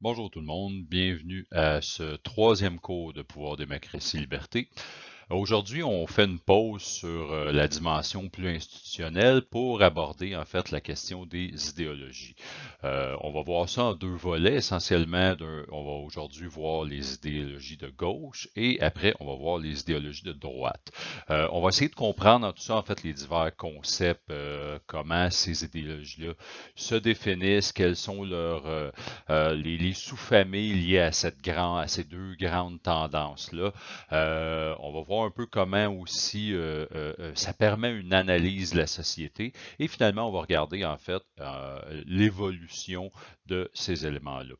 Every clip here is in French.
Bonjour tout le monde, bienvenue à ce troisième cours de Pouvoir, démocratie, liberté. Aujourd'hui, on fait une pause sur la dimension plus institutionnelle pour aborder en fait la question des idéologies. On va voir ça en deux volets. Essentiellement, on va aujourd'hui voir les idéologies de gauche et après, on va voir les idéologies de droite. On va essayer de comprendre dans tout ça en fait les divers concepts, comment ces idéologies-là se définissent, quels sont les sous-familles liées à à ces deux grandes tendances-là. On va voir un peu comment aussi ça permet une analyse de la société et finalement, on va regarder en fait l'évolution de ces éléments-là.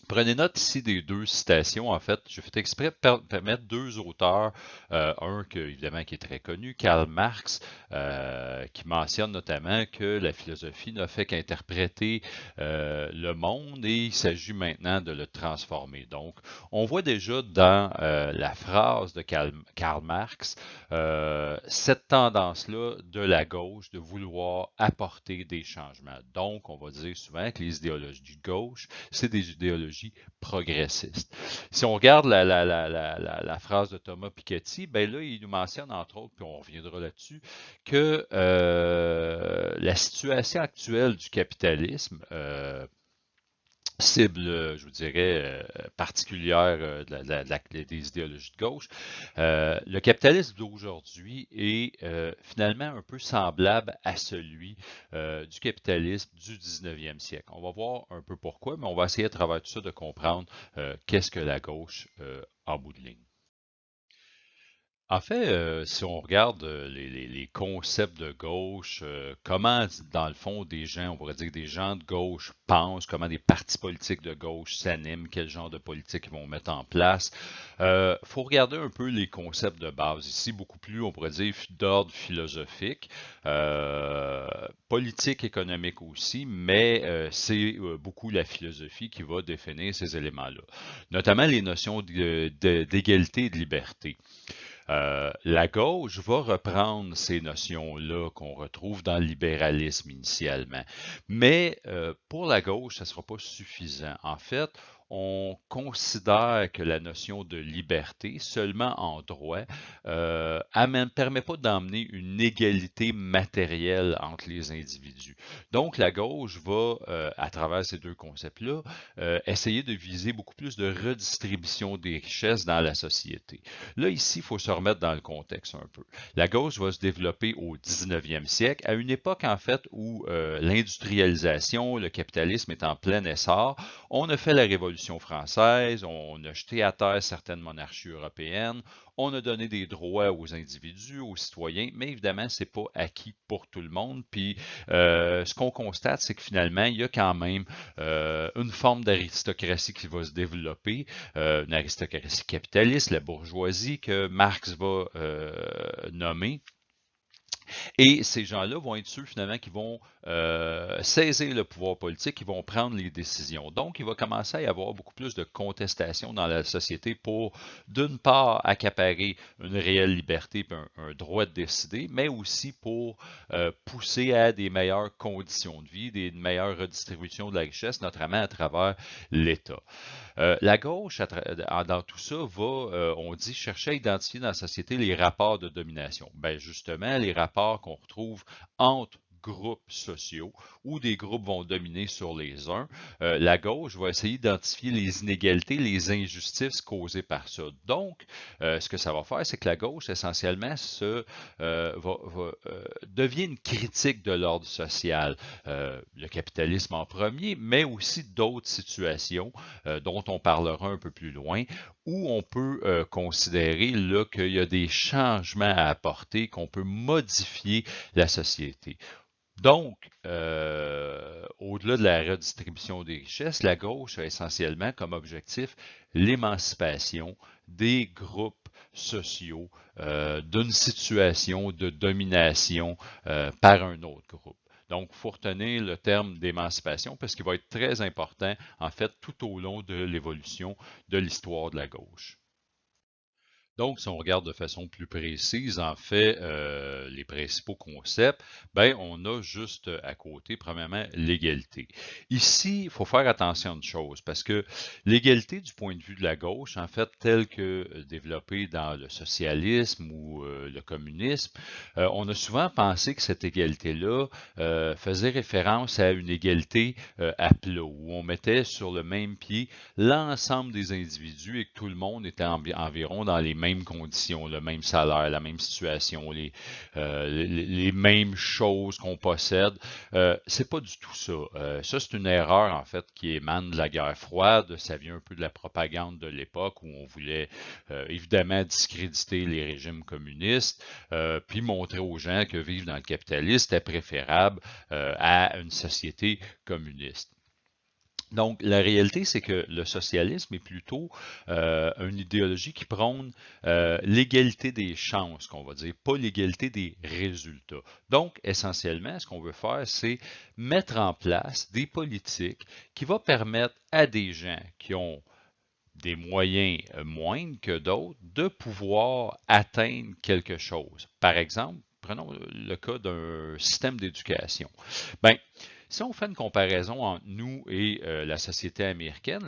Prenez note ici des deux citations. En fait, j'ai fait exprès de permettre deux auteurs, un évidemment qui est très connu, Karl Marx, qui mentionne notamment que la philosophie n'a fait qu'interpréter le monde et il s'agit maintenant de le transformer. Donc, on voit déjà dans la phrase de Karl Marx cette tendance-là de la gauche de vouloir apporter des changements. Donc, on va dire souvent que les idéologies de gauche, c'est des idéologies progressistes. Si on regarde la phrase de Thomas Piketty, ben là, il nous mentionne, entre autres, puis on reviendra là-dessus, que la situation actuelle du capitalisme, cible, je vous dirais, particulière des idéologies de gauche. Le capitalisme d'aujourd'hui est finalement un peu semblable à celui du capitalisme du 19e siècle. On va voir un peu pourquoi, mais on va essayer à travers tout ça de comprendre qu'est-ce que la gauche en bout de ligne. En fait, si on regarde les concepts de gauche, comment, dans le fond, des gens, on pourrait dire que des gens de gauche pensent, comment des partis politiques de gauche s'animent, quel genre de politique ils vont mettre en place, faut regarder un peu les concepts de base. Ici, beaucoup plus, on pourrait dire, d'ordre philosophique, politique, économique aussi, mais c'est beaucoup la philosophie qui va définir ces éléments-là, notamment les notions d'égalité et de liberté. La gauche va reprendre ces notions-là qu'on retrouve dans le libéralisme initialement. Mais pour la gauche, ça ne sera pas suffisant. En fait, on considère que la notion de liberté, seulement en droit, ne permet pas d'emmener une égalité matérielle entre les individus. Donc, la gauche va, à travers ces deux concepts-là, essayer de viser beaucoup plus de redistribution des richesses dans la société. Là, ici, il faut se remettre dans le contexte un peu. La gauche va se développer au 19e siècle, à une époque, en fait, où l'industrialisation, le capitalisme est en plein essor. On a fait la Révolution française, on a jeté à terre certaines monarchies européennes, on a donné des droits aux individus, aux citoyens, mais évidemment, c'est pas acquis pour tout le monde. Puis, ce qu'on constate, c'est que finalement, il y a quand même une forme d'aristocratie qui va se développer, une aristocratie capitaliste, la bourgeoisie que Marx va nommer. Et ces gens-là vont être ceux finalement qui vont saisir le pouvoir politique, qui vont prendre les décisions. Donc, il va commencer à y avoir beaucoup plus de contestation dans la société pour, d'une part, accaparer une réelle liberté et un droit de décider, mais aussi pour pousser à des meilleures conditions de vie, des meilleures redistributions de la richesse, notamment à travers l'État. La gauche, dans tout ça, va, on dit, chercher à identifier dans la société les rapports de domination. Ben justement, les rapports qu'on retrouve entre groupes sociaux où des groupes vont dominer sur les uns. La gauche va essayer d'identifier les inégalités, les injustices causées par ça. Donc, ce que ça va faire, c'est que la gauche, essentiellement, devient une critique de l'ordre social. Le capitalisme en premier, mais aussi d'autres situations dont on parlera un peu plus loin, où on peut considérer là qu'il y a des changements à apporter, qu'on peut modifier la société. Donc, au-delà de la redistribution des richesses, la gauche a essentiellement comme objectif l'émancipation des groupes sociaux d'une situation de domination par un autre groupe. Donc, il faut retenir le terme d'émancipation parce qu'il va être très important, en fait, tout au long de l'évolution de l'histoire de la gauche. Donc, si on regarde de façon plus précise, en fait, les principaux concepts, ben, on a juste à côté, premièrement, l'égalité. Ici, il faut faire attention à une chose, parce que l'égalité du point de vue de la gauche, en fait, telle que développée dans le socialisme ou le communisme, on a souvent pensé que cette égalité-là faisait référence à une égalité à plat, où on mettait sur le même pied l'ensemble des individus et que tout le monde était environ dans les mêmes conditions, le même salaire, la même situation, les mêmes choses qu'on possède. C'est pas du tout ça. Ça, c'est une erreur, en fait, qui émane de la guerre froide. Ça vient un peu de la propagande de l'époque où on voulait évidemment discréditer les régimes communistes, puis montrer aux gens que vivre dans le capitalisme était préférable à une société communiste. Donc, la réalité, c'est que le socialisme est plutôt une idéologie qui prône l'égalité des chances, qu'on va dire, pas l'égalité des résultats. Donc, essentiellement, ce qu'on veut faire, c'est mettre en place des politiques qui vont permettre à des gens qui ont des moyens moindres que d'autres de pouvoir atteindre quelque chose. Par exemple, prenons le cas d'un système d'éducation. Ben, si on fait une comparaison entre nous et la société américaine,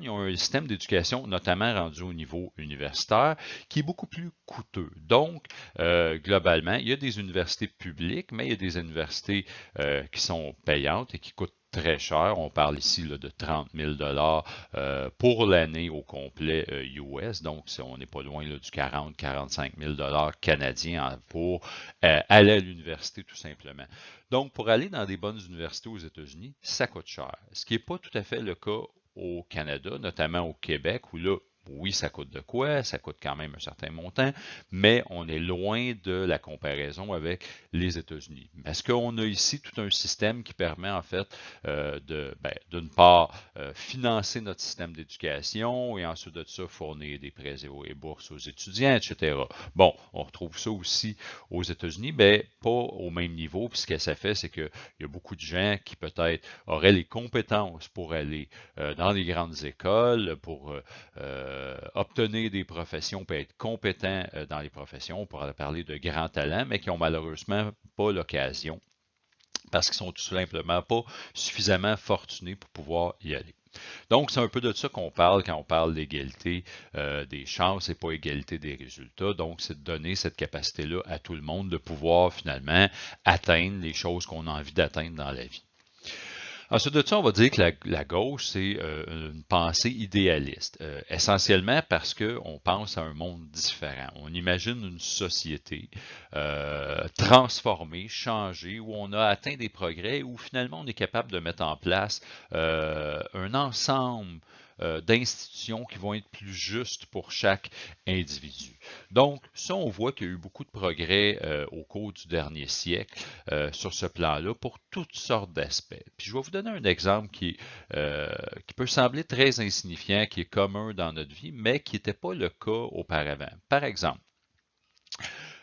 ils ont un système d'éducation, notamment rendu au niveau universitaire, qui est beaucoup plus coûteux. Donc, globalement, il y a des universités publiques, mais il y a des universités qui sont payantes et qui coûtent très cher. On parle ici là, de 30 000 pour l'année au complet US. Donc, on n'est pas loin là, du 40-45 000 canadiens pour aller à l'université tout simplement. Donc, pour aller dans des bonnes universités aux États-Unis, ça coûte cher. Ce qui n'est pas tout à fait le cas au Canada, notamment au Québec, où là, oui, ça coûte de quoi, ça coûte quand même un certain montant, mais on est loin de la comparaison avec les États-Unis. Est-ce qu'on a ici tout un système qui permet en fait d'une part, financer notre système d'éducation et ensuite de ça, fournir des prêts et bourses aux étudiants, etc. Bon, on retrouve ça aussi aux États-Unis, mais pas au même niveau. Puis ce que ça fait, c'est qu'il y a beaucoup de gens qui peut-être auraient les compétences pour aller dans les grandes écoles, pour obtenir des professions, pour être compétents dans les professions, on pourrait parler de grands talents, mais qui ont malheureusement pas l'occasion parce qu'ils sont tout simplement pas suffisamment fortunés pour pouvoir y aller. Donc, c'est un peu de ça qu'on parle quand on parle d'égalité des chances et pas égalité des résultats. Donc, c'est de donner cette capacité-là à tout le monde de pouvoir finalement atteindre les choses qu'on a envie d'atteindre dans la vie. Ensuite de ça, on va dire que la gauche, c'est une pensée idéaliste, essentiellement parce qu'on pense à un monde différent. On imagine une société transformée, changée, où on a atteint des progrès, où finalement on est capable de mettre en place un ensemble d'institutions qui vont être plus justes pour chaque individu. Donc, ça, on voit qu'il y a eu beaucoup de progrès au cours du dernier siècle sur ce plan-là pour toutes sortes d'aspects. Puis je vais vous donner un exemple qui peut sembler très insignifiant, qui est commun dans notre vie, mais qui n'était pas le cas auparavant. Par exemple,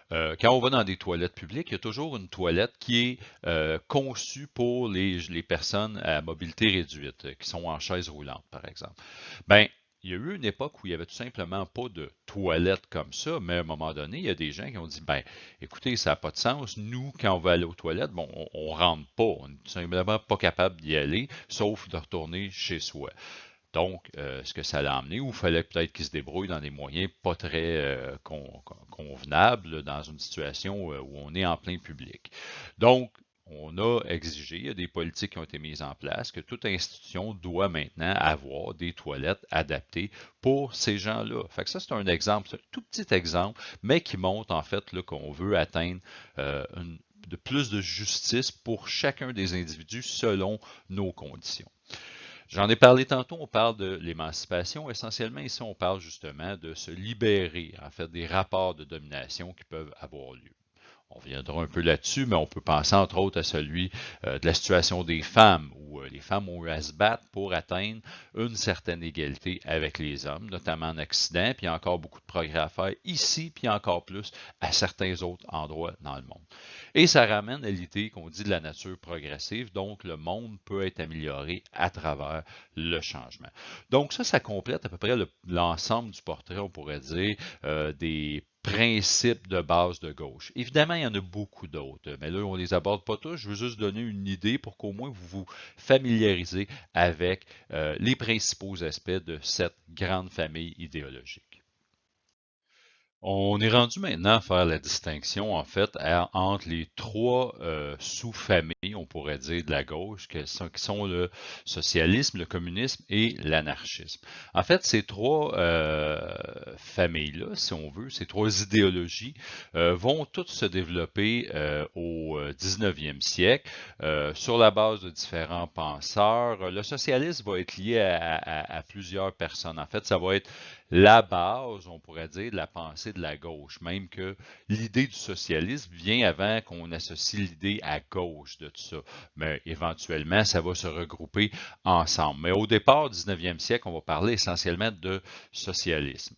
quand on va dans des toilettes publiques, il y a toujours une toilette qui est conçue pour les personnes à mobilité réduite, qui sont en chaise roulante, par exemple. Ben, il y a eu une époque où il n'y avait tout simplement pas de toilettes comme ça, mais à un moment donné, il y a des gens qui ont dit, ben, écoutez, ça n'a pas de sens. Nous, quand on va aller aux toilettes, bon, on ne rentre pas. On n'est tout simplement pas capable d'y aller, sauf de retourner chez soi. Donc, ce que ça l'a amené, ou il fallait peut-être qu'ils se débrouillent dans des moyens pas très convenables dans une situation où on est en plein public. Donc, on a exigé, il y a des politiques qui ont été mises en place, que toute institution doit maintenant avoir des toilettes adaptées pour ces gens-là. Fait que ça, c'est un exemple, c'est un tout petit exemple, mais qui montre en fait qu'on veut atteindre de plus de justice pour chacun des individus selon nos conditions. J'en ai parlé tantôt, on parle de l'émancipation. Essentiellement, ici, on parle justement de se libérer, en fait, des rapports de domination qui peuvent avoir lieu. On reviendra un peu là-dessus, mais on peut penser entre autres à celui de la situation des femmes, où les femmes ont eu à se battre pour atteindre une certaine égalité avec les hommes, notamment en Occident, puis il y a encore beaucoup de progrès à faire ici, puis encore plus à certains autres endroits dans le monde. Et ça ramène à l'idée qu'on dit de la nature progressive, donc le monde peut être amélioré à travers le changement. Donc ça complète à peu près l'ensemble du portrait, on pourrait dire, des principes de base de gauche. Évidemment, il y en a beaucoup d'autres, mais là, on ne les aborde pas tous. Je veux juste donner une idée pour qu'au moins vous vous familiarisez avec les principaux aspects de cette grande famille idéologique. On est rendu maintenant à faire la distinction, en fait, entre les trois sous-familles, on pourrait dire, de la gauche, qui sont le socialisme, le communisme et l'anarchisme. En fait, ces trois familles-là, si on veut, ces trois idéologies, vont toutes se développer au 19e siècle sur la base de différents penseurs. Le socialisme va être lié à plusieurs personnes. En fait, ça va être la base, on pourrait dire, de la pensée de la gauche, même que l'idée du socialisme vient avant qu'on associe l'idée à gauche de tout ça. Mais éventuellement, ça va se regrouper ensemble. Mais au départ du 19e siècle, on va parler essentiellement de socialisme.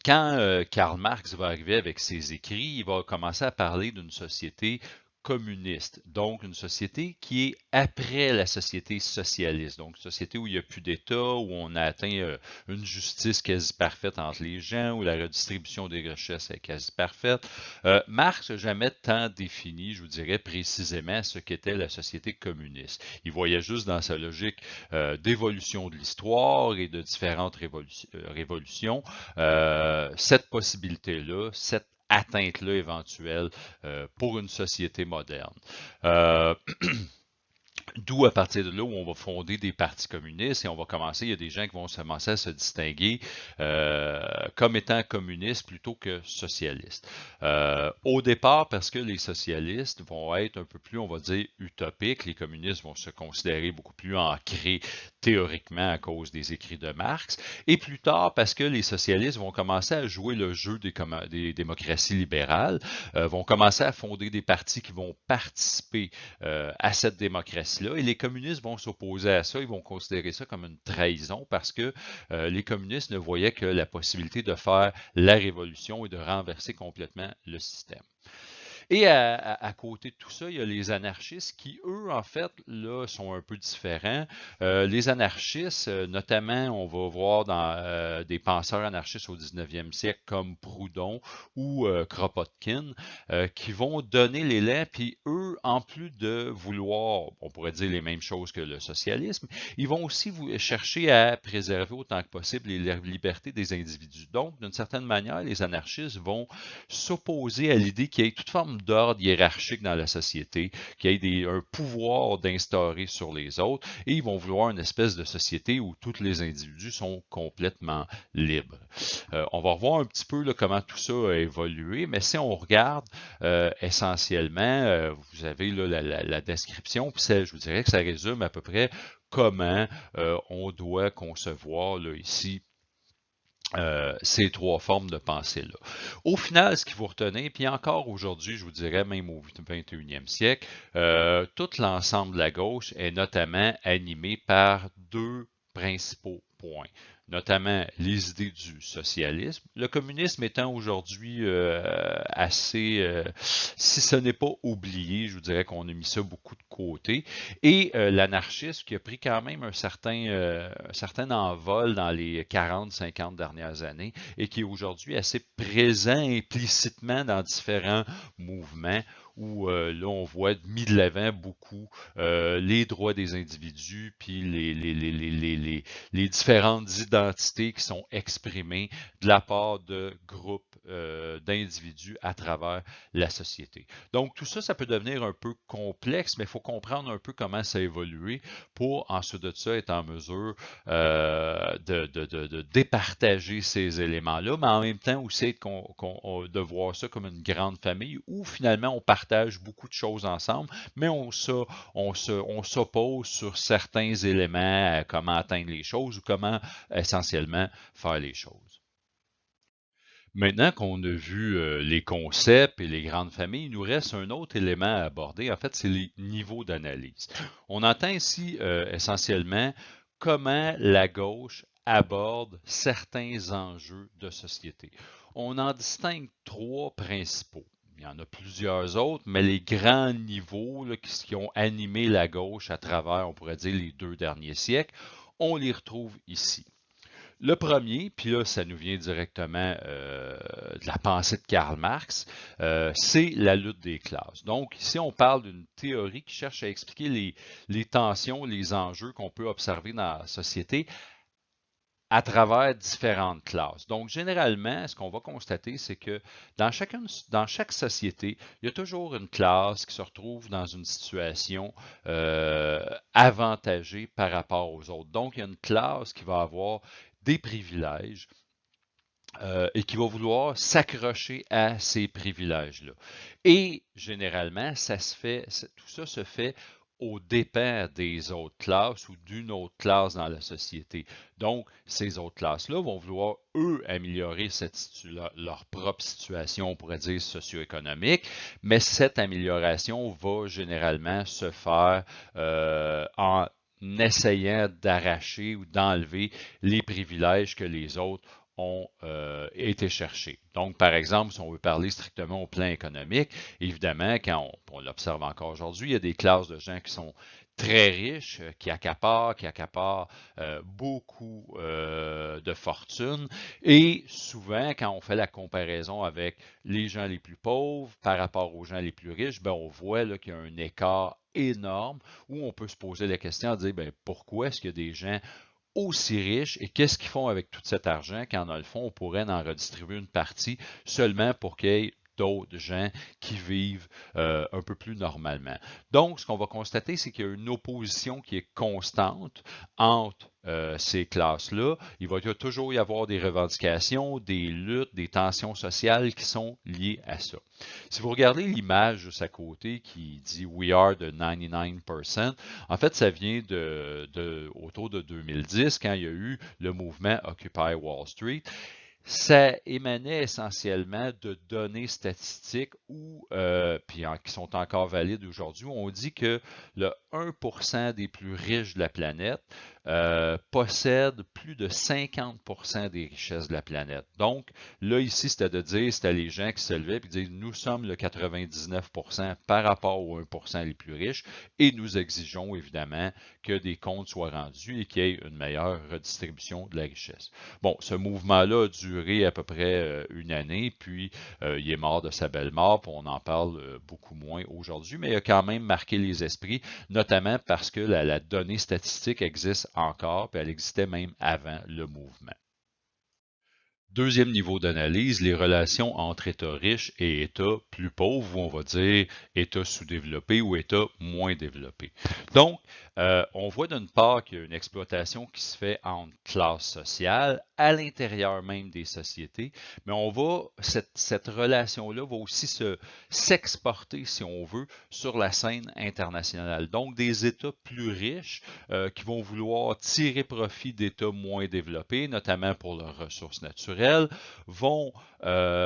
Quand Karl Marx va arriver avec ses écrits, il va commencer à parler d'une société communiste, donc une société qui est après la société socialiste, donc une société où il n'y a plus d'État, où on a atteint une justice quasi parfaite entre les gens, où la redistribution des richesses est quasi parfaite. Marx n'a jamais tant défini, je vous dirais précisément, ce qu'était la société communiste. Il voyait juste dans sa logique d'évolution de l'histoire et de différentes révolutions cette possibilité-là, cette atteinte-là éventuelle pour une société moderne. D'où à partir de là où on va fonder des partis communistes et on va commencer, il y a des gens qui vont commencer à se distinguer comme étant communistes plutôt que socialistes. Au départ, parce que les socialistes vont être un peu plus, on va dire, utopiques, les communistes vont se considérer beaucoup plus ancrés théoriquement à cause des écrits de Marx, et plus tard parce que les socialistes vont commencer à jouer le jeu des démocraties libérales, vont commencer à fonder des partis qui vont participer à cette démocratie-là. Et les communistes vont s'opposer à ça, ils vont considérer ça comme une trahison parce que les communistes ne voyaient que la possibilité de faire la révolution et de renverser complètement le système. Et à côté de tout ça, il y a les anarchistes qui, eux, en fait, là, sont un peu différents. Les anarchistes, notamment, on va voir dans des penseurs anarchistes au 19e siècle comme Proudhon ou Kropotkin, qui vont donner l'élan, puis eux, en plus de vouloir, on pourrait dire les mêmes choses que le socialisme, ils vont aussi chercher à préserver autant que possible les libertés des individus. Donc, d'une certaine manière, les anarchistes vont s'opposer à l'idée qu'il y ait toute forme d'ordre hiérarchique dans la société, qu'il y ait un pouvoir d'instaurer sur les autres, et ils vont vouloir une espèce de société où tous les individus sont complètement libres. On va revoir un petit peu là, comment tout ça a évolué, mais si on regarde essentiellement, vous avez là, la description, puis je vous dirais que ça résume à peu près comment on doit concevoir là, ici ces trois formes de pensée-là. Au final, ce qu'il faut retenir, puis encore aujourd'hui, je vous dirais même au 21e siècle, tout l'ensemble de la gauche est notamment animé par deux principaux points, notamment les idées du socialisme, le communisme étant aujourd'hui assez, si ce n'est pas oublié, je vous dirais qu'on a mis ça beaucoup de côté, et l'anarchisme qui a pris quand même un certain envol dans les 40-50 dernières années et qui est aujourd'hui assez présent implicitement dans différents mouvements où là, on voit mis de l'avant beaucoup les droits des individus, puis les différentes identités qui sont exprimées de la part de groupes d'individus à travers la société. Donc, tout ça, ça peut devenir un peu complexe, mais il faut comprendre un peu comment ça a évolué pour, ensuite de ça, être en mesure de départager ces éléments-là, mais en même temps aussi de voir ça comme une grande famille où finalement on partage beaucoup de choses ensemble, mais on s'oppose sur certains éléments, comment atteindre les choses ou comment essentiellement faire les choses. Maintenant qu'on a vu les concepts et les grandes familles, il nous reste un autre élément à aborder. En fait, c'est les niveaux d'analyse. On entend ici essentiellement comment la gauche aborde certains enjeux de société. On en distingue trois principaux. il y en a plusieurs autres, mais les grands niveaux là, qui ont animé la gauche à travers, on pourrait dire, les 2 derniers siècles, on les retrouve ici. Le premier, puis là, ça nous vient directement de la pensée de Karl Marx, c'est la lutte des classes. Donc, ici, on parle d'une théorie qui cherche à expliquer les tensions, les enjeux qu'on peut observer dans la société à travers différentes classes. Donc, généralement, ce qu'on va constater, c'est que dans chaque société, il y a toujours une classe qui se retrouve dans une situation avantagée par rapport aux autres. Donc, il y a une classe qui va avoir des privilèges et qui va vouloir s'accrocher à ces privilèges-là. Et généralement, tout ça se fait aux dépens des autres classes ou d'une autre classe dans la société. Donc, ces autres classes-là vont vouloir, eux, améliorer leur propre situation, on pourrait dire, socio-économique, mais cette amélioration va généralement se faire en essayant d'arracher ou d'enlever les privilèges que les autres ont été cherchés. Donc, par exemple, si on veut parler strictement au plan économique, évidemment, quand on l'observe encore aujourd'hui, il y a des classes de gens qui sont très riches, qui accaparent beaucoup de fortune. Et souvent, quand on fait la comparaison avec les gens les plus pauvres par rapport aux gens les plus riches, ben, on voit qu'il y a un écart énorme où on peut se poser la question de dire ben, pourquoi est-ce qu'il y a des gens aussi riches et qu'est-ce qu'ils font avec tout cet argent quand, dans le fond, on pourrait en redistribuer une partie seulement pour qu'il y ait d'autres gens qui vivent un peu plus normalement. Donc, ce qu'on va constater, c'est qu'il y a une opposition qui est constante entre ces classes-là. Il va toujours y avoir des revendications, des luttes, des tensions sociales qui sont liées à ça. Si vous regardez l'image juste à côté qui dit We are the 99%, en fait, ça vient autour de 2010 quand il y a eu le mouvement Occupy Wall Street. Ça émanait essentiellement de données statistiques qui sont encore valides aujourd'hui, où on dit que le 1% des plus riches de la planète possède plus de 50% des richesses de la planète. Donc, là, ici, c'était les gens qui se levaient et disaient, nous sommes le 99% par rapport aux 1% les plus riches et nous exigeons évidemment que des comptes soient rendus et qu'il y ait une meilleure redistribution de la richesse. Bon, ce mouvement-là a duré à peu près une année, puis il est mort de sa belle mort, puis on en parle beaucoup moins aujourd'hui, mais il a quand même marqué les esprits, notamment parce que la donnée statistique existe encore, puis elle existait même avant le mouvement. Deuxième niveau d'analyse, les relations entre États riches et États plus pauvres, ou on va dire États sous-développés ou États moins développés. Donc, on voit d'une part qu'il y a une exploitation qui se fait entre classes sociales à l'intérieur même des sociétés, mais cette relation-là va aussi s'exporter, si on veut, sur la scène internationale. Donc, des États plus riches qui vont vouloir tirer profit d'États moins développés, notamment pour leurs ressources naturelles, vont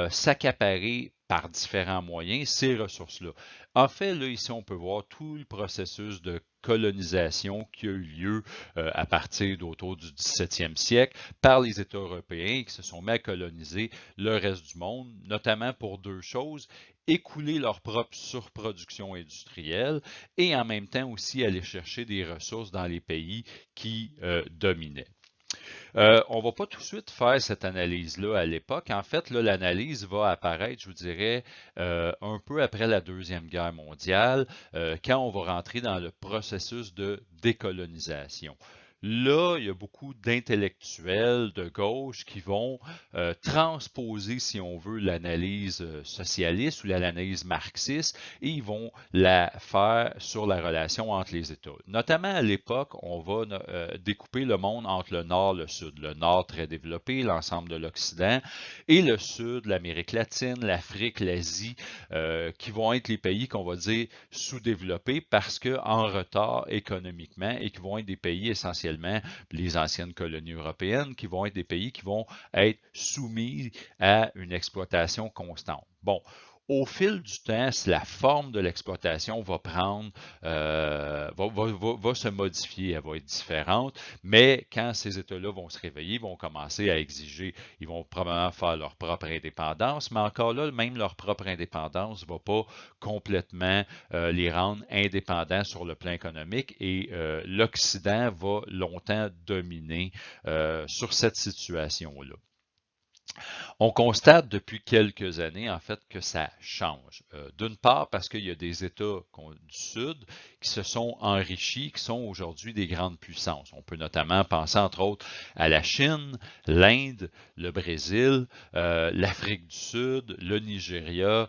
s'accaparer par différents moyens ces ressources-là. En fait, là, ici, on peut voir tout le processus de colonisation qui a eu lieu à partir d'autour du 17e siècle par les États européens qui se sont mis à coloniser le reste du monde, notamment pour deux choses, écouler leur propre surproduction industrielle et en même temps aussi aller chercher des ressources dans les pays qui dominaient. On ne va pas tout de suite faire cette analyse-là à l'époque. En fait, l'analyse va apparaître, je vous dirais, un peu après la Deuxième Guerre mondiale, quand on va rentrer dans le processus de décolonisation. Là, il y a beaucoup d'intellectuels de gauche qui vont transposer, si on veut, l'analyse socialiste ou l'analyse marxiste et ils vont la faire sur la relation entre les États. Notamment à l'époque, on va découper le monde entre le Nord et le Sud. Le Nord très développé, l'ensemble de l'Occident, et le Sud, l'Amérique latine, l'Afrique, l'Asie, qui vont être les pays qu'on va dire sous-développés parce qu'en retard économiquement et qui vont être des pays essentiellement les anciennes colonies européennes, qui vont être des pays qui vont être soumis à une exploitation constante. Bon, au fil du temps, la forme de l'exploitation va prendre, va se modifier, elle va être différente, mais quand ces États-là vont se réveiller, ils vont commencer à exiger, ils vont probablement faire leur propre indépendance, mais encore là, même leur propre indépendance ne va pas complètement les rendre indépendants sur le plan économique et l'Occident va longtemps dominer sur cette situation-là. On constate depuis quelques années, en fait, que ça change. D'une part, parce qu'il y a des États du Sud qui se sont enrichis, qui sont aujourd'hui des grandes puissances. On peut notamment penser, entre autres, à la Chine, l'Inde, le Brésil, l'Afrique du Sud, le Nigeria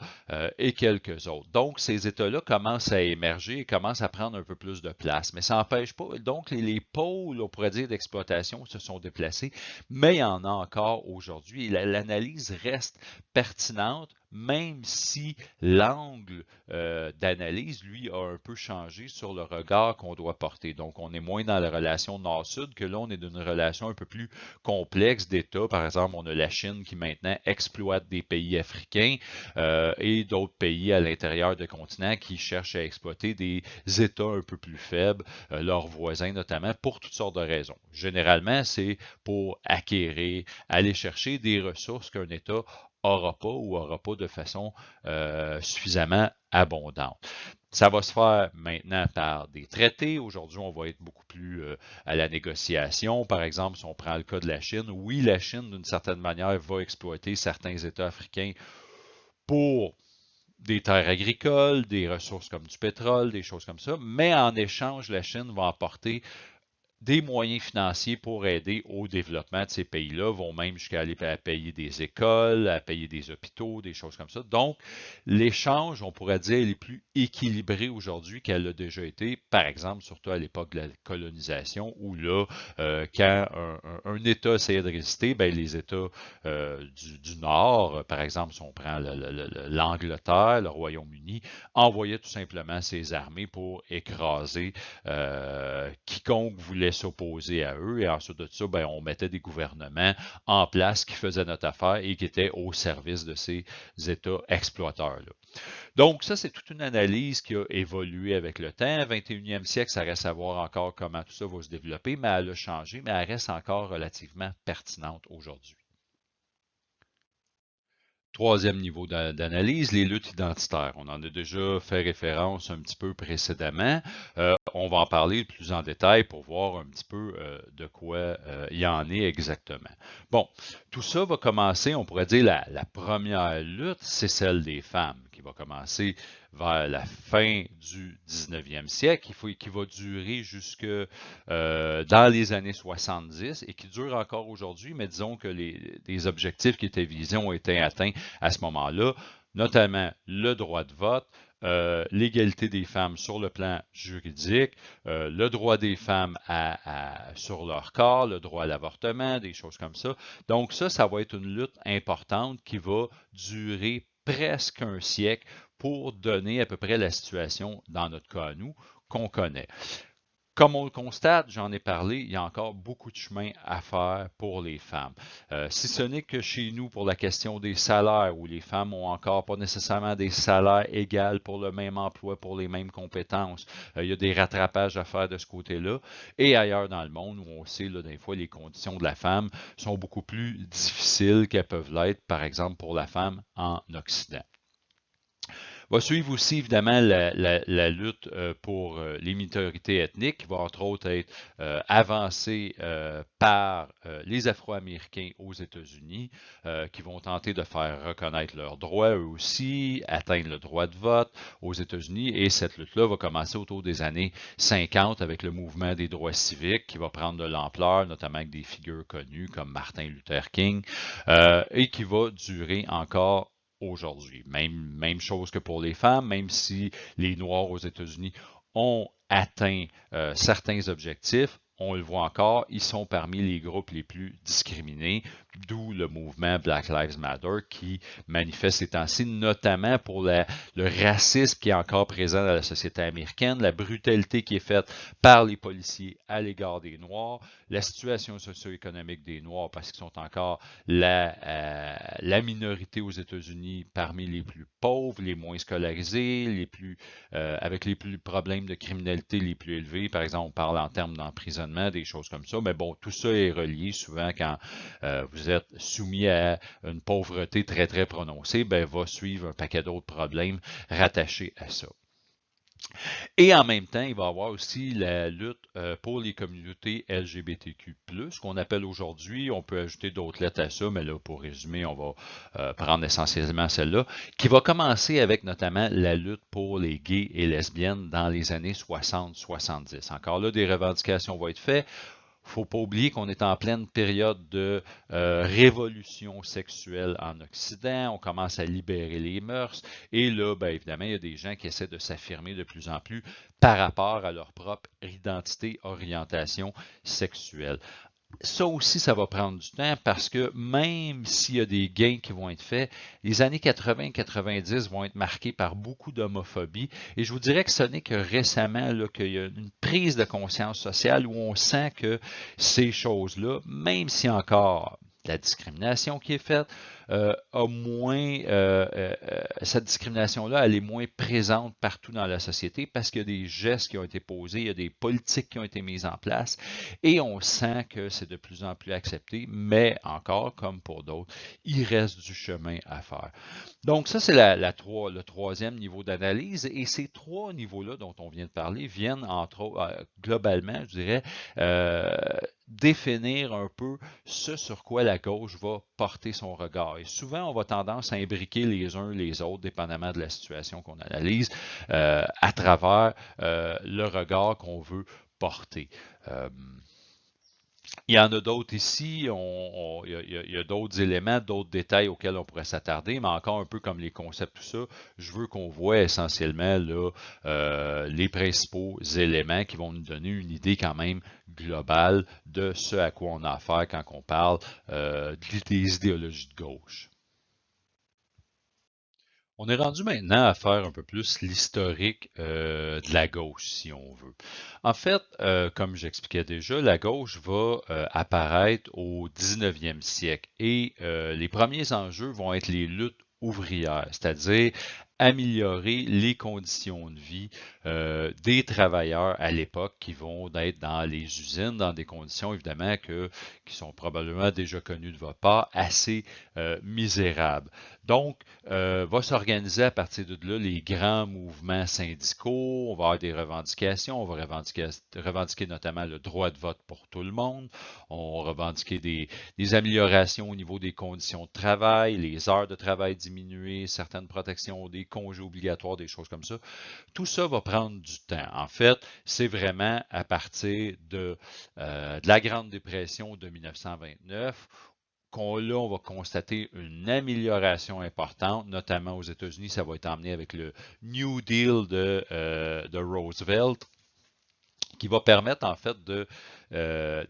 et quelques autres. Donc, ces États-là commencent à émerger et commencent à prendre un peu plus de place. Mais ça n'empêche pas. Donc, les pôles, on pourrait dire, d'exploitation se sont déplacés, mais il y en a encore aujourd'hui. L'analyse reste pertinente, même si l'angle d'analyse, lui, a un peu changé sur le regard qu'on doit porter. Donc, on est moins dans la relation nord-sud que là, on est dans une relation un peu plus complexe d'États. Par exemple, on a la Chine qui maintenant exploite des pays africains et d'autres pays à l'intérieur du continent qui cherchent à exploiter des États un peu plus faibles, leurs voisins notamment, pour toutes sortes de raisons. Généralement, c'est pour acquérir, aller chercher des ressources qu'un État n'aura pas ou n'aura pas de façon suffisamment abondante. Ça va se faire maintenant par des traités. Aujourd'hui, on va être beaucoup plus à la négociation. Par exemple, si on prend le cas de la Chine, oui, la Chine, d'une certaine manière, va exploiter certains États africains pour des terres agricoles, des ressources comme du pétrole, des choses comme ça, mais en échange, la Chine va apporter des moyens financiers pour aider au développement de ces pays-là, vont même jusqu'à aller à payer des écoles, à payer des hôpitaux, des choses comme ça. Donc, l'échange, on pourrait dire, est plus équilibré aujourd'hui qu'elle l'a déjà été, par exemple, surtout à l'époque de la colonisation, où là, quand un État essayait de résister, ben, les États du Nord, par exemple, si on prend l'Angleterre, le Royaume-Uni, envoyaient tout simplement ses armées pour écraser quiconque voulait s'opposer à eux. Et ensuite de ça, ben, on mettait des gouvernements en place qui faisaient notre affaire et qui étaient au service de ces États exploiteurs-là. Donc, ça, c'est toute une analyse qui a évolué avec le temps. 21e siècle, ça reste à voir encore comment tout ça va se développer, mais elle a changé, mais elle reste encore relativement pertinente aujourd'hui. Troisième niveau d'analyse, les luttes identitaires. On en a déjà fait référence un petit peu précédemment. On va en parler plus en détail pour voir un petit peu de quoi il y en est exactement. Bon, tout ça va commencer, on pourrait dire la première lutte, c'est celle des femmes qui va commencer vers la fin du 19e siècle, qui va durer jusque dans les années 70 et qui dure encore aujourd'hui, mais disons que les objectifs qui étaient visés ont été atteints à ce moment-là, notamment le droit de vote, l'égalité des femmes sur le plan juridique, le droit des femmes sur leur corps, le droit à l'avortement, des choses comme ça. Donc ça va être une lutte importante qui va durer presque un siècle pour donner à peu près la situation, dans notre cas à nous, qu'on connaît. Comme on le constate, j'en ai parlé, il y a encore beaucoup de chemin à faire pour les femmes. Si ce n'est que chez nous, pour la question des salaires, où les femmes ont encore pas nécessairement des salaires égaux pour le même emploi, pour les mêmes compétences, il y a des rattrapages à faire de ce côté-là. Et ailleurs dans le monde, où on sait, là, des fois, les conditions de la femme sont beaucoup plus difficiles qu'elles peuvent l'être, par exemple, pour la femme en Occident. Va suivre aussi évidemment la lutte pour les minorités ethniques, qui va entre autres être avancée par les Afro-Américains aux États-Unis, qui vont tenter de faire reconnaître leurs droits eux aussi, atteindre le droit de vote aux États-Unis. Et cette lutte-là va commencer autour des années 50 avec le mouvement des droits civiques, qui va prendre de l'ampleur, notamment avec des figures connues comme Martin Luther King, et qui va durer encore aujourd'hui. Même chose que pour les femmes, même si les Noirs aux États-Unis ont atteint certains objectifs, on le voit encore, ils sont parmi les groupes les plus discriminés, d'où le mouvement Black Lives Matter qui manifeste ces temps-ci, notamment pour le racisme qui est encore présent dans la société américaine, la brutalité qui est faite par les policiers à l'égard des Noirs, la situation socio-économique des Noirs parce qu'ils sont encore la minorité aux États-Unis parmi les plus pauvres, les moins scolarisés, avec les plus problèmes de criminalité les plus élevés. Par exemple, on parle en termes d'emprisonnement, des choses comme ça. Mais bon, tout ça est relié souvent quand vous êtes soumis à une pauvreté très, très prononcée, ben, va suivre un paquet d'autres problèmes rattachés à ça. Et en même temps, il va y avoir aussi la lutte pour les communautés LGBTQ+, qu'on appelle aujourd'hui, on peut ajouter d'autres lettres à ça, mais là, pour résumer, on va prendre essentiellement celle-là, qui va commencer avec notamment la lutte pour les gays et lesbiennes dans les années 60-70. Encore là, des revendications vont être faites. Faut pas oublier qu'on est en pleine période de révolution sexuelle en Occident. On commence à libérer les mœurs. Et là, ben, évidemment, il y a des gens qui essaient de s'affirmer de plus en plus par rapport à leur propre identité, orientation sexuelle. Ça aussi, ça va prendre du temps parce que même s'il y a des gains qui vont être faits, les années 80-90 vont être marquées par beaucoup d'homophobie. Et je vous dirais que ce n'est que récemment qu'il y a une prise de conscience sociale où on sent que ces choses-là, même si encore la discrimination qui est faite, cette discrimination-là, elle est moins présente partout dans la société parce qu'il y a des gestes qui ont été posés, il y a des politiques qui ont été mises en place et on sent que c'est de plus en plus accepté, mais encore, comme pour d'autres, il reste du chemin à faire. Donc ça, c'est le troisième niveau d'analyse et ces trois niveaux-là dont on vient de parler viennent globalement, je dirais, définir un peu ce sur quoi la gauche va porter son regard. Et souvent, on va tendance à imbriquer les uns les autres, dépendamment de la situation qu'on analyse, à travers le regard qu'on veut porter. Il y en a d'autres ici, il y a d'autres éléments, d'autres détails auxquels on pourrait s'attarder, mais encore un peu comme les concepts, tout ça, je veux qu'on voit essentiellement là, les principaux éléments qui vont nous donner une idée quand même globale de ce à quoi on a affaire quand on parle des idéologies de gauche. On est rendu maintenant à faire un peu plus l'historique de la gauche, si on veut. En fait, comme j'expliquais déjà, la gauche va apparaître au 19e siècle et les premiers enjeux vont être les luttes ouvrières, c'est-à-dire améliorer les conditions de vie des travailleurs à l'époque qui vont être dans les usines, dans des conditions évidemment qui sont probablement déjà connues de votre part, assez misérables. Donc, va s'organiser à partir de là les grands mouvements syndicaux, on va avoir des revendications, on va revendiquer notamment le droit de vote pour tout le monde, on va revendiquer des améliorations au niveau des conditions de travail, les heures de travail diminuées, certaines protections, des congés obligatoires, des choses comme ça. Tout ça va prendre du temps. En fait, c'est vraiment à partir de la Grande Dépression de 1929 on va constater une amélioration importante, notamment aux États-Unis, ça va être emmené avec le New Deal de Roosevelt, qui va permettre en fait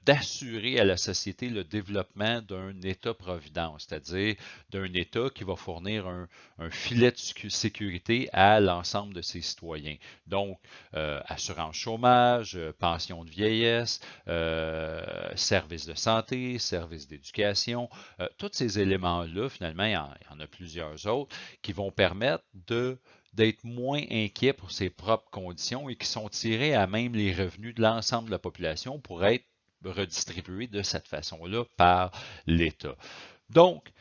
d'assurer à la société le développement d'un État-providence, c'est-à-dire d'un État qui va fournir un filet de sécurité à l'ensemble de ses citoyens. Donc, assurance chômage, pension de vieillesse, services de santé, services d'éducation, tous ces éléments-là, finalement, il y en a plusieurs autres qui vont permettre d'être moins inquiets pour ses propres conditions et qui sont tirés à même les revenus de l'ensemble de la population pour être redistribués de cette façon-là par l'État. Donc,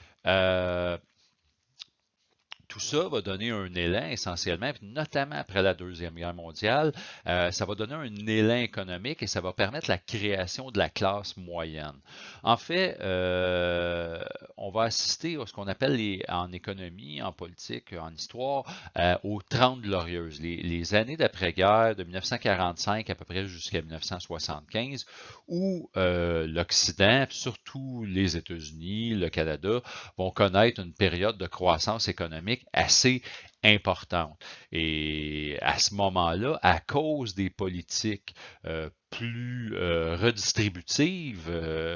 tout ça va donner un élan essentiellement, notamment après la Deuxième Guerre mondiale, ça va donner un élan économique et ça va permettre la création de la classe moyenne. En fait, on va assister à ce qu'on appelle en économie, en politique, en histoire, aux 30 glorieuses, les années d'après-guerre de 1945 à peu près jusqu'à 1975, où l'Occident, surtout les États-Unis, le Canada, vont connaître une période de croissance économique assez importante. Et à ce moment-là, à cause des politiques plus redistributives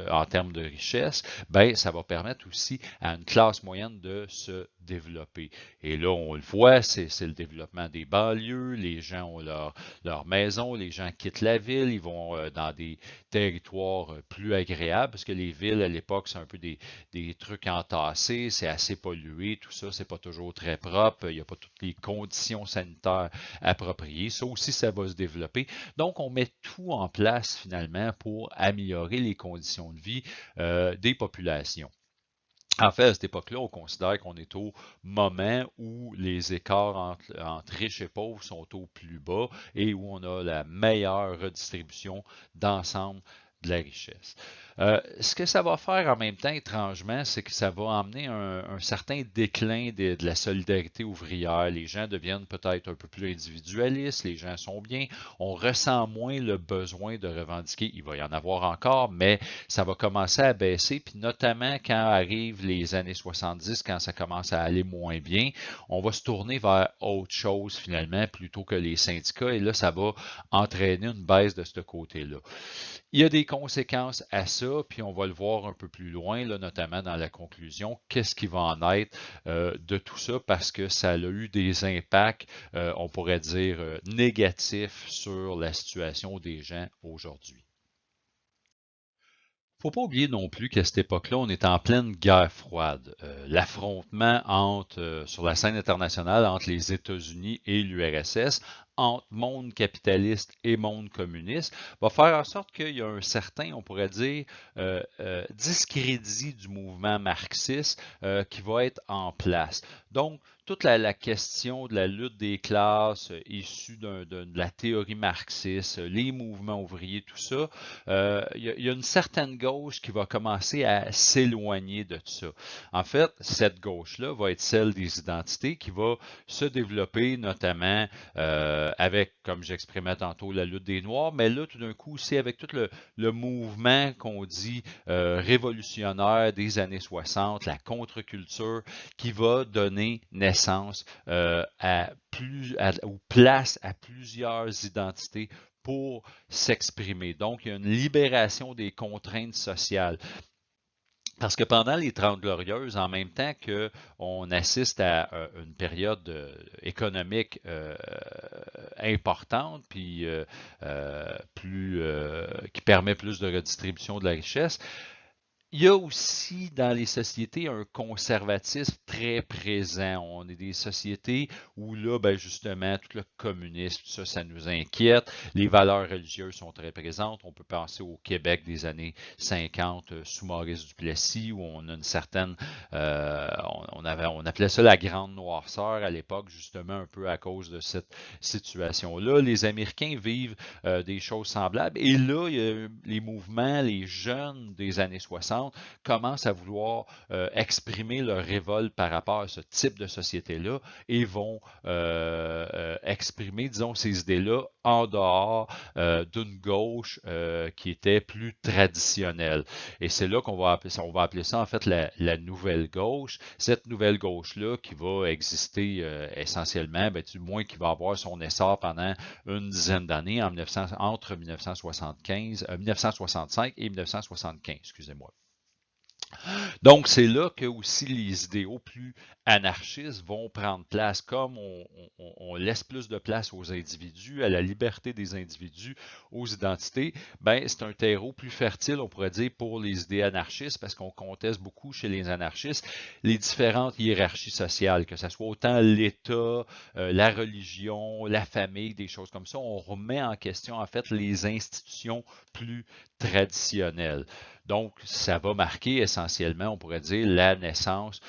en termes de richesse, ben, ça va permettre aussi à une classe moyenne de se développer. Et là, on le voit, c'est le développement des banlieues, les gens ont leur maison, les gens quittent la ville, ils vont dans des territoires plus agréables, parce que les villes, à l'époque, c'est un peu des trucs entassés, c'est assez pollué, tout ça, c'est pas toujours très propre, il n'y a pas toutes les conditions sanitaires appropriées. Ça aussi, ça va se développer. Donc, on met tout en place finalement pour améliorer les conditions de vie des populations. En fait, à cette époque-là, on considère qu'on est au moment où les écarts entre riches et pauvres sont au plus bas et où on a la meilleure redistribution d'ensemble de la richesse. Ce que ça va faire en même temps, étrangement, c'est que ça va emmener un certain déclin de la solidarité ouvrière. Les gens deviennent peut-être un peu plus individualistes, les gens sont bien, on ressent moins le besoin de revendiquer. Il va y en avoir encore, mais ça va commencer à baisser, puis notamment quand arrivent les années 70, quand ça commence à aller moins bien, on va se tourner vers autre chose finalement, plutôt que les syndicats, et là, ça va entraîner une baisse de ce côté-là. Il y a des conséquences à ça, puis on va le voir un peu plus loin, là, notamment dans la conclusion, qu'est-ce qui va en être de tout ça, parce que ça a eu des impacts, on pourrait dire, négatifs sur la situation des gens aujourd'hui. Faut pas oublier non plus qu'à cette époque-là, on est en pleine guerre froide. L'affrontement sur la scène internationale entre les États-Unis et l'URSS, entre monde capitaliste et monde communiste, va faire en sorte qu'il y a un certain, on pourrait dire, discrédit du mouvement marxiste qui va être en place. Donc, toute la question de la lutte des classes issue de la théorie marxiste, les mouvements ouvriers, tout ça, il y a une certaine gauche qui va commencer à s'éloigner de ça. En fait, cette gauche-là va être celle des identités qui va se développer notamment avec, comme j'exprimais tantôt, la lutte des Noirs, mais là, tout d'un coup, c'est avec tout le mouvement qu'on dit révolutionnaire des années 60, la contre-culture, qui va donner naissance ou place à plusieurs identités pour s'exprimer. Donc, il y a une libération des contraintes sociales. Parce que pendant les Trente Glorieuses, en même temps qu'on assiste à une période économique importante, puis qui permet plus de redistribution de la richesse, il y a aussi dans les sociétés un conservatisme très présent. On est des sociétés où là, ben justement, tout le communisme, tout ça, ça nous inquiète. Les valeurs religieuses sont très présentes. On peut penser au Québec des années 50 sous Maurice Duplessis, où on a une certaine, on appelait ça la grande noirceur à l'époque, justement un peu à cause de cette situation-là. Les Américains vivent des choses semblables. Et là, il y a les mouvements, les jeunes des années 60 commencent à vouloir exprimer leur révolte par rapport à ce type de société-là et vont exprimer, disons, ces idées-là en dehors d'une gauche qui était plus traditionnelle. Et c'est là on va appeler ça en fait la nouvelle gauche. Cette nouvelle gauche-là qui va exister essentiellement, ben, du moins qui va avoir son essor pendant une dizaine d'années entre 1965 et 1975, excusez-moi. Donc, c'est là que aussi les idéaux plus anarchistes vont prendre place, comme on laisse plus de place aux individus, à la liberté des individus, aux identités, ben c'est un terreau plus fertile, on pourrait dire, pour les idées anarchistes, parce qu'on conteste beaucoup chez les anarchistes les différentes hiérarchies sociales, que ce soit autant l'État, la religion, la famille, des choses comme ça. On remet en question, en fait, les institutions plus traditionnelles. Donc, ça va marquer essentiellement, on pourrait dire, la naissance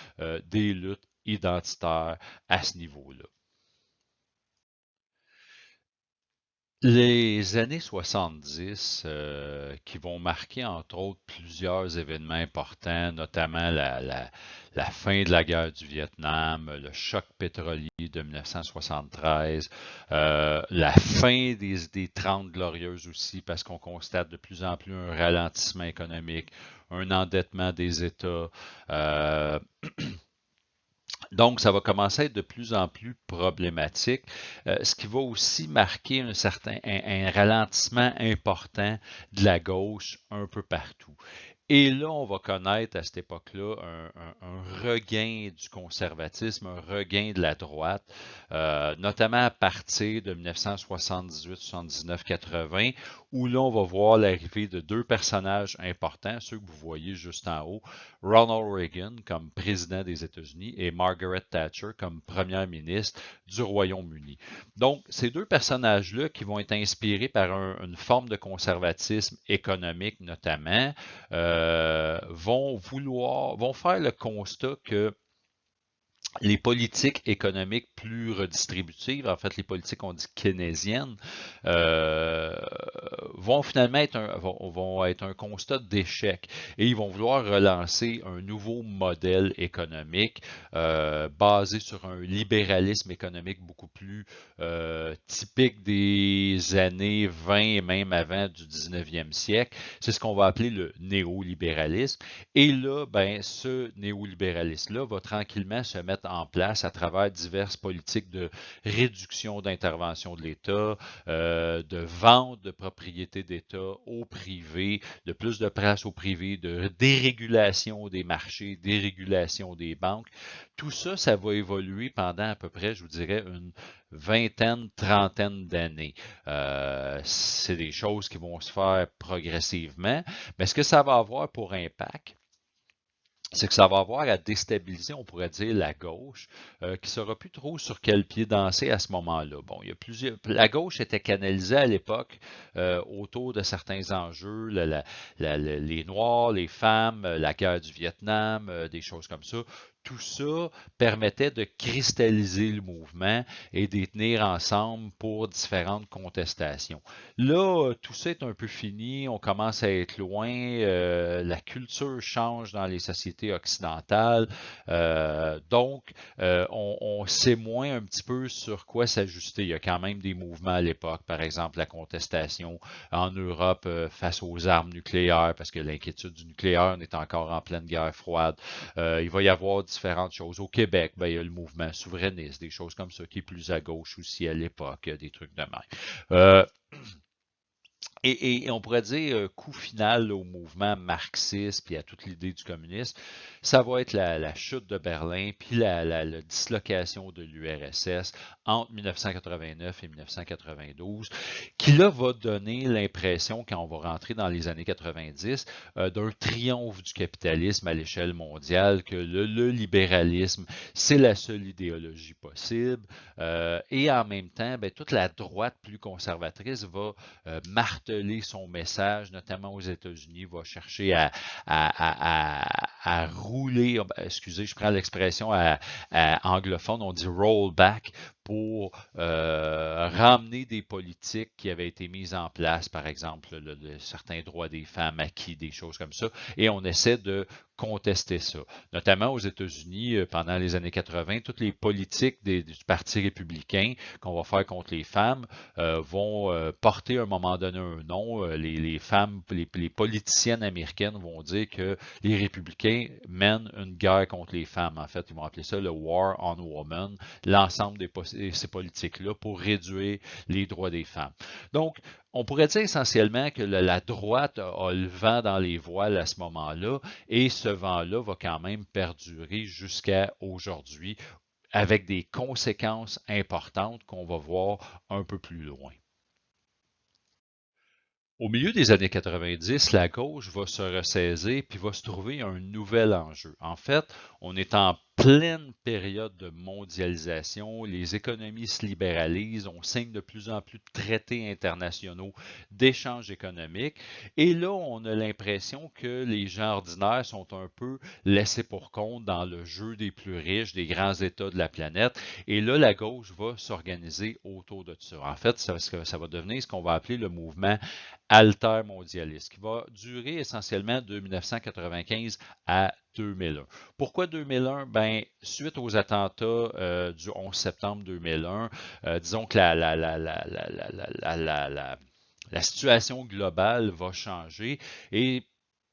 des luttes identitaires à ce niveau-là. Les années 70, qui vont marquer entre autres plusieurs événements importants, notamment la fin de la guerre du Vietnam, le choc pétrolier de 1973, la fin des 30 glorieuses aussi, parce qu'on constate de plus en plus un ralentissement économique, un endettement des États, Donc, ça va commencer à être de plus en plus problématique, ce qui va aussi marquer un ralentissement important de la gauche un peu partout. Et là, on va connaître à cette époque-là un regain du conservatisme, un regain de la droite, notamment à partir de 1978, 79, 80, où là, on va voir l'arrivée de deux personnages importants, ceux que vous voyez juste en haut, Ronald Reagan comme président des États-Unis et Margaret Thatcher comme première ministre du Royaume-Uni. Donc, ces deux personnages-là qui vont être inspirés par une forme de conservatisme économique notamment, vont faire le constat que les politiques économiques plus redistributives, en fait les politiques on dit keynésiennes, euh, vont finalement vont être un constat d'échec et ils vont vouloir relancer un nouveau modèle économique basé sur un libéralisme économique beaucoup plus typique des années 20 et même avant du 19e siècle. C'est ce qu'on va appeler le néolibéralisme. Et là, ben, ce néolibéralisme-là va tranquillement se mettre en place à travers diverses politiques de réduction d'intervention de l'État, de vente de propriétés d'État au privé, de plus de place au privé, de dérégulation des marchés, dérégulation des banques. Tout ça, ça va évoluer pendant à peu près, je vous dirais, une vingtaine, trentaine d'années. C'est des choses qui vont se faire progressivement, mais ce que ça va avoir pour impact, c'est que ça va avoir à déstabiliser, on pourrait dire, la gauche, qui ne saura plus trop sur quel pied danser à ce moment-là. Bon, il y a plusieurs. La gauche était canalisée à l'époque autour de certains enjeux, les Noirs, les femmes, la guerre du Vietnam, des choses comme ça. Tout ça permettait de cristalliser le mouvement et de les tenir ensemble pour différentes contestations. Là, tout ça est un peu fini, on commence à être loin, la culture change dans les sociétés occidentales, donc on sait moins un petit peu sur quoi s'ajuster. Il y a quand même des mouvements à l'époque, par exemple la contestation en Europe face aux armes nucléaires, parce que l'inquiétude du nucléaire, on est encore en pleine guerre froide. Il va y avoir différentes choses. Au Québec, ben, il y a le mouvement souverainiste, des choses comme ça qui est plus à gauche aussi à l'époque, des trucs de même. Euh, et on pourrait dire, coup final au mouvement marxiste puis à toute l'idée du communisme, ça va être la chute de Berlin puis la dislocation de l'URSS entre 1989 et 1992, qui là va donner l'impression, quand on va rentrer dans les années 90, d'un triomphe du capitalisme à l'échelle mondiale, que le libéralisme, c'est la seule idéologie possible, et en même temps, ben, toute la droite plus conservatrice va marteler son message, notamment aux États-Unis, va chercher à rouler, excusez, je prends l'expression anglophone, on dit rollback, pour ramener des politiques qui avaient été mises en place, par exemple, certains droits des femmes acquis, des choses comme ça, et on essaie de contester ça. Notamment aux États-Unis, pendant les années 80, toutes les politiques du Parti républicain qu'on va faire contre les femmes vont porter à un moment donné un nom. Les femmes, les politiciennes américaines vont dire que les républicains mènent une guerre contre les femmes. En fait, ils vont appeler ça le War on Women, l'ensemble de ces politiques-là pour réduire les droits des femmes. Donc, on pourrait dire essentiellement que la droite a le vent dans les voiles à ce moment-là, et ce vent-là va quand même perdurer jusqu'à aujourd'hui avec des conséquences importantes qu'on va voir un peu plus loin. Au milieu des années 90, la gauche va se ressaisir puis va se trouver un nouvel enjeu. En fait, on est en pleine période de mondialisation, les économies se libéralisent, on signe de plus en plus de traités internationaux d'échanges économiques et là, on a l'impression que les gens ordinaires sont un peu laissés pour compte dans le jeu des plus riches, des grands États de la planète et là, la gauche va s'organiser autour de ça. En fait, ça va devenir ce qu'on va appeler le mouvement altermondialiste, qui va durer essentiellement de 1995 à 2001. Pourquoi 2001? Ben, suite aux attentats du 11 septembre 2001, disons que la situation globale va changer et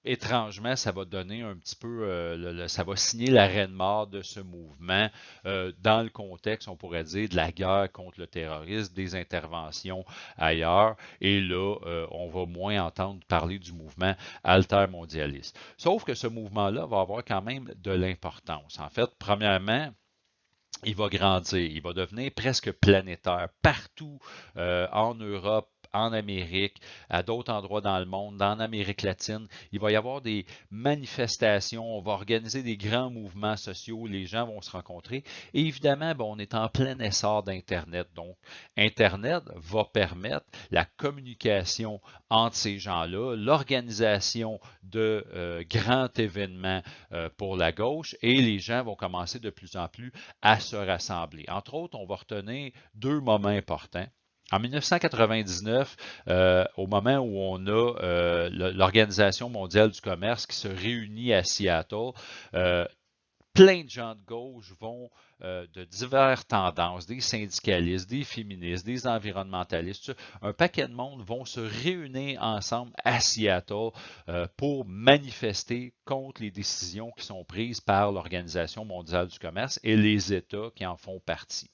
étrangement, ça va donner un petit peu, ça va signer l'arrêt de mort de ce mouvement dans le contexte, on pourrait dire, de la guerre contre le terrorisme, des interventions ailleurs. Et là, on va moins entendre parler du mouvement altermondialiste. Sauf que ce mouvement-là va avoir quand même de l'importance. En fait, premièrement, il va grandir, il va devenir presque planétaire partout en Europe, en Amérique, à d'autres endroits dans le monde, en Amérique latine. Il va y avoir des manifestations, on va organiser des grands mouvements sociaux, les gens vont se rencontrer. Et évidemment, on est en plein essor d'Internet. Donc, Internet va permettre la communication entre ces gens-là, l'organisation de grands événements pour la gauche, et les gens vont commencer de plus en plus à se rassembler. Entre autres, on va retenir deux moments importants. En 1999, au moment où on a l'Organisation mondiale du commerce qui se réunit à Seattle, euh, plein de gens de gauche vont de diverses tendances, des syndicalistes, des féministes, des environnementalistes, un paquet de monde vont se réunir ensemble à Seattle pour manifester contre les décisions qui sont prises par l'Organisation mondiale du commerce et les États qui en font partie.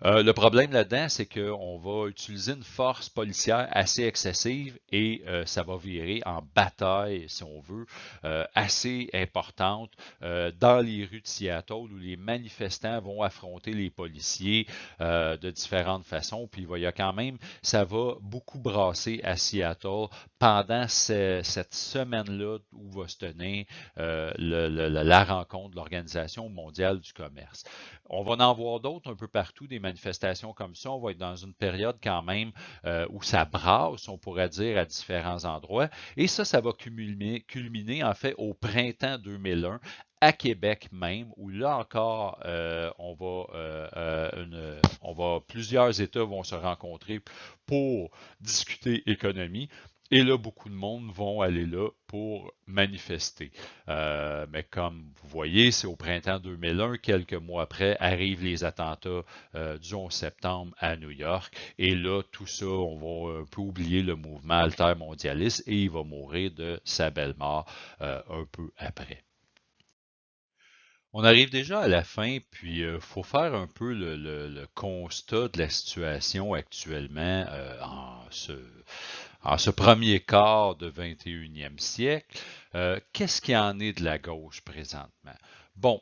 Le problème là-dedans, c'est qu'on va utiliser une force policière assez excessive et ça va virer en bataille, si on veut, assez importante dans les rues de Seattle où les manifestants vont affronter les policiers de différentes façons. Puis il y a quand même, ça va beaucoup brasser à Seattle pendant cette semaine-là où va se tenir la rencontre de l'Organisation mondiale du commerce. On va en voir d'autres un peu partout, des manifestations comme ça. On va être dans une période quand même où ça brasse, on pourrait dire, à différents endroits. Et ça va culminer en fait au printemps 2001 à Québec même, où là encore, plusieurs États vont se rencontrer pour discuter économie. Et là, beaucoup de monde vont aller là pour manifester. Mais comme vous voyez, c'est au printemps 2001, quelques mois après, arrivent les attentats du 11 septembre à New York. Et là, tout ça, on va un peu oublier le mouvement altermondialiste et il va mourir de sa belle mort un peu après. On arrive déjà à la fin, puis il faut faire un peu le constat de la situation actuellement en ce premier quart de 21e siècle. Qu'est-ce qu'il en est de la gauche présentement? Bon,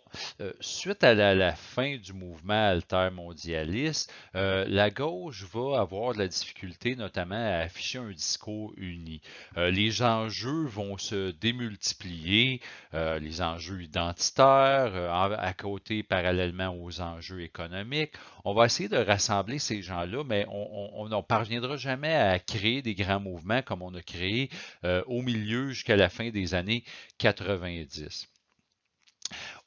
suite à la fin du mouvement altermondialiste, la gauche va avoir de la difficulté notamment à afficher un discours uni. Les enjeux vont se démultiplier, les enjeux identitaires, à côté parallèlement aux enjeux économiques. On va essayer de rassembler ces gens-là, mais on ne parviendra jamais à créer des grands mouvements comme on a créé au milieu jusqu'à la fin des années 90.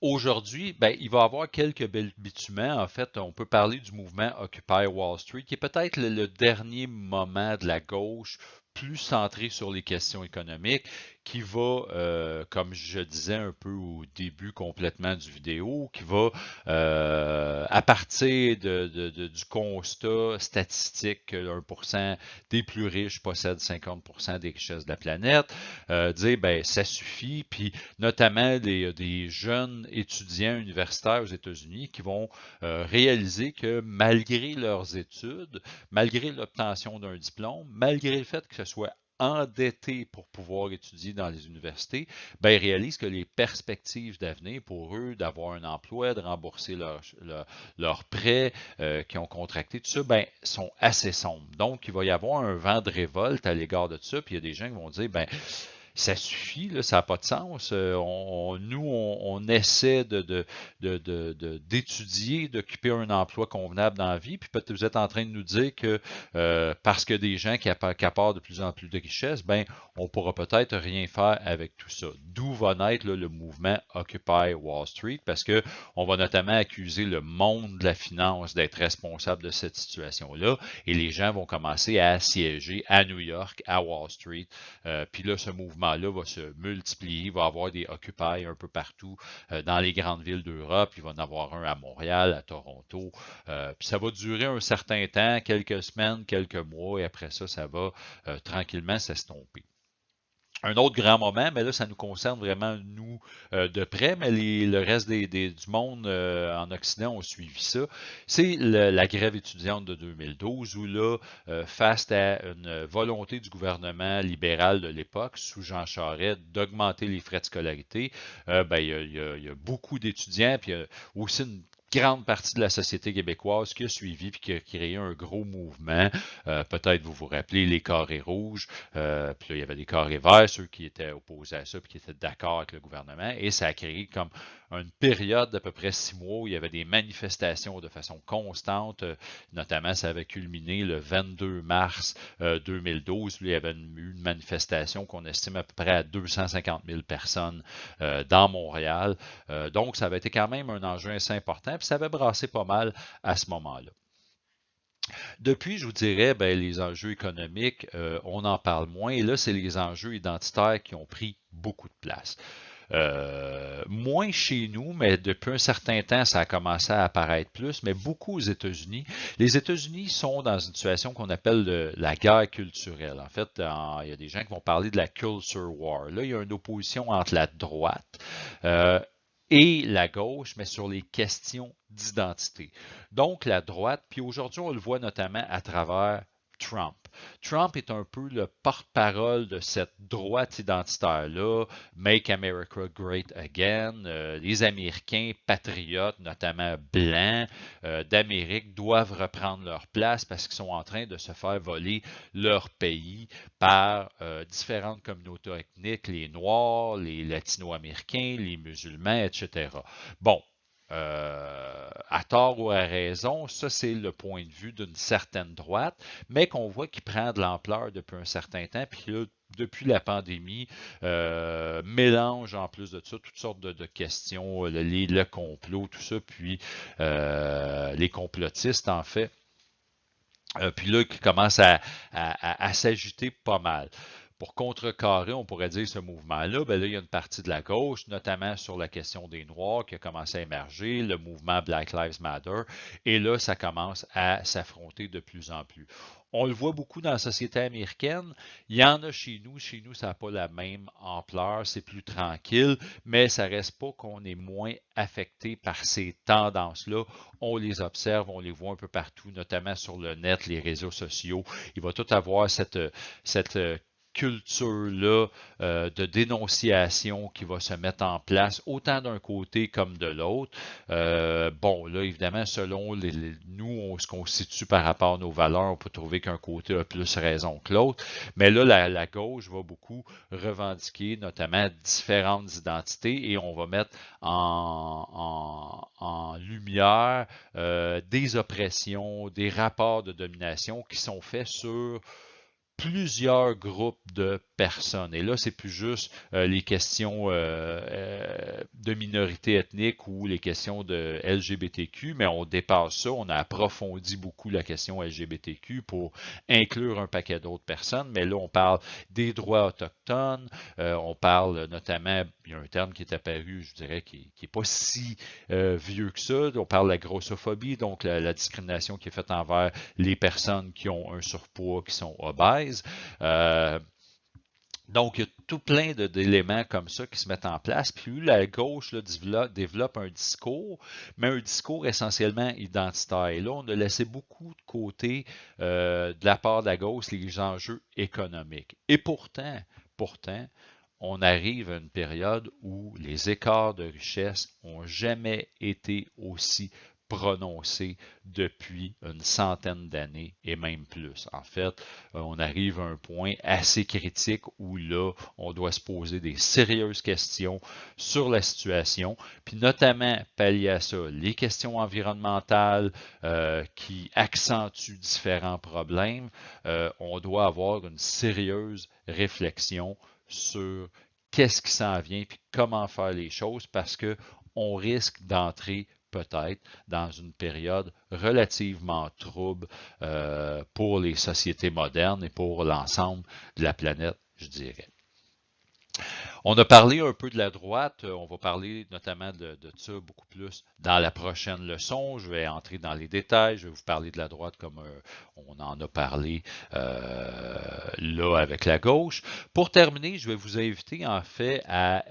Aujourd'hui, ben, il va y avoir quelques balbutiements. En fait, on peut parler du mouvement Occupy Wall Street, qui est peut-être le dernier moment de la gauche plus centré sur les questions économiques, qui va, comme je disais un peu au début complètement du vidéo, qui va, à partir du constat statistique que 1% des plus riches possèdent 50% des richesses de la planète, dire, ben, ça suffit, puis notamment des jeunes étudiants universitaires aux États-Unis qui vont réaliser que malgré leurs études, malgré l'obtention d'un diplôme, malgré le fait que ce soit endettés pour pouvoir étudier dans les universités, ben, ils réalisent que les perspectives d'avenir pour eux, d'avoir un emploi, de rembourser leurs prêts qu'ils ont contractés, tout ça, ben, sont assez sombres. Donc, il va y avoir un vent de révolte à l'égard de tout ça, puis il y a des gens qui vont dire, ben, ça suffit, là, ça n'a pas de sens. On essaie d'étudier, d'occuper un emploi convenable dans la vie, puis peut-être vous êtes en train de nous dire que parce que des gens qui accaparent de plus en plus de richesses, ben, on ne pourra peut-être rien faire avec tout ça. D'où va naître là, le mouvement Occupy Wall Street, parce que on va notamment accuser le monde de la finance d'être responsable de cette situation-là, et les gens vont commencer à siéger à New York, à Wall Street, puis là, ce mouvement-là va se multiplier, il va y avoir des Occupy un peu partout dans les grandes villes d'Europe. Il va en avoir un à Montréal, à Toronto. Puis ça va durer un certain temps, quelques semaines, quelques mois, et après ça, ça va tranquillement s'estomper. Un autre grand moment, mais là, ça nous concerne vraiment, nous, de près, mais le reste du monde en Occident ont suivi ça. C'est la grève étudiante de 2012, où là, face à une volonté du gouvernement libéral de l'époque, sous Jean Charest, d'augmenter les frais de scolarité, ben, il y a beaucoup d'étudiants, puis il y a aussi une grande partie de la société québécoise qui a suivi puis qui a créé un gros mouvement. Peut-être vous vous rappelez les carrés rouges, puis là, il y avait des carrés verts, ceux qui étaient opposés à ça puis qui étaient d'accord avec le gouvernement, et ça a créé comme une période d'à peu près 6 mois où il y avait des manifestations de façon constante, notamment ça avait culminé le 22 mars 2012, où il y avait eu une manifestation qu'on estime à peu près à 250 000 personnes dans Montréal. Donc, ça avait été quand même un enjeu assez important, puis ça avait brassé pas mal à ce moment-là. Depuis, je vous dirais, ben, les enjeux économiques, on en parle moins, et là, c'est les enjeux identitaires qui ont pris beaucoup de place. Moins chez nous, mais depuis un certain temps, ça a commencé à apparaître plus, mais beaucoup aux États-Unis. Les États-Unis sont dans une situation qu'on appelle la guerre culturelle. En fait, il y a des gens qui vont parler de la culture war. Là, il y a une opposition entre la droite euh, et la gauche, mais sur les questions d'identité. Donc, la droite, puis aujourd'hui, on le voit notamment à travers Trump. Trump est un peu le porte-parole de cette droite identitaire-là, Make America Great Again. Les Américains patriotes, notamment blancs d'Amérique, doivent reprendre leur place parce qu'ils sont en train de se faire voler leur pays par différentes communautés ethniques, les Noirs, les Latino-Américains, les musulmans, etc. Bon, à tort ou à raison, ça c'est le point de vue d'une certaine droite, mais qu'on voit qui prend de l'ampleur depuis un certain temps, puis là, depuis la pandémie, mélange en plus de ça toutes sortes de questions, le complot, tout ça, puis les complotistes en fait. Puis là, qui commence à s'agiter pas mal. Pour contrecarrer, on pourrait dire, ce mouvement-là, ben là, il y a une partie de la gauche, notamment sur la question des Noirs, qui a commencé à émerger, le mouvement Black Lives Matter, et là, ça commence à s'affronter de plus en plus. On le voit beaucoup dans la société américaine. Il y en a chez nous. Chez nous, ça n'a pas la même ampleur. C'est plus tranquille, mais ça reste pas qu'on est moins affecté par ces tendances-là. On les observe, on les voit un peu partout, notamment sur le net, les réseaux sociaux. Il va tout avoir cette culture-là de dénonciation qui va se mettre en place, autant d'un côté comme de l'autre. Bon, là, évidemment, selon nous, on se constitue par rapport à nos valeurs, on peut trouver qu'un côté a plus raison que l'autre, mais là, la gauche va beaucoup revendiquer notamment différentes identités et on va mettre en lumière des oppressions, des rapports de domination qui sont faits sur plusieurs groupes de personnes. Et là, c'est plus juste les questions de minorité ethnique ou les questions de LGBTQ, mais on dépasse ça, on a approfondi beaucoup la question LGBTQ pour inclure un paquet d'autres personnes, mais là, on parle des droits autochtones, on parle notamment, il y a un terme qui est apparu, je dirais, qui n'est pas si vieux que ça, on parle de la grossophobie, donc la discrimination qui est faite envers les personnes qui ont un surpoids, qui sont obèses. Donc, il y a tout plein d'éléments comme ça qui se mettent en place. Puis la gauche là, développe un discours, mais un discours essentiellement identitaire. Et là, on a laissé beaucoup de côté de la part de la gauche les enjeux économiques. Et pourtant, on arrive à une période où les écarts de richesse ont jamais été aussi prononcés depuis une centaine d'années et même plus. En fait, on arrive à un point assez critique où là, on doit se poser des sérieuses questions sur la situation, puis notamment pallier à ça, les questions environnementales qui accentuent différents problèmes. On doit avoir une sérieuse réflexion sur qu'est-ce qui s'en vient puis comment faire les choses parce que on risque d'entrer peut-être dans une période relativement trouble pour les sociétés modernes et pour l'ensemble de la planète, je dirais. On a parlé un peu de la droite, on va parler notamment de ça beaucoup plus dans la prochaine leçon. Je vais entrer dans les détails, je vais vous parler de la droite comme on en a parlé là avec la gauche. Pour terminer, je vais vous inviter en fait à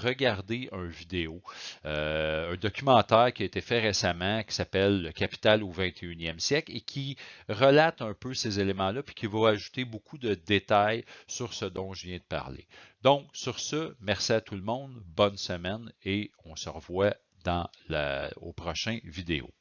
regarder une vidéo, un documentaire qui a été fait récemment qui s'appelle Le Capital au 21e siècle et qui relate un peu ces éléments-là puis qui va ajouter beaucoup de détails sur ce dont je viens de parler. Donc, sur ce, merci à tout le monde, bonne semaine et on se revoit aux prochaines vidéos.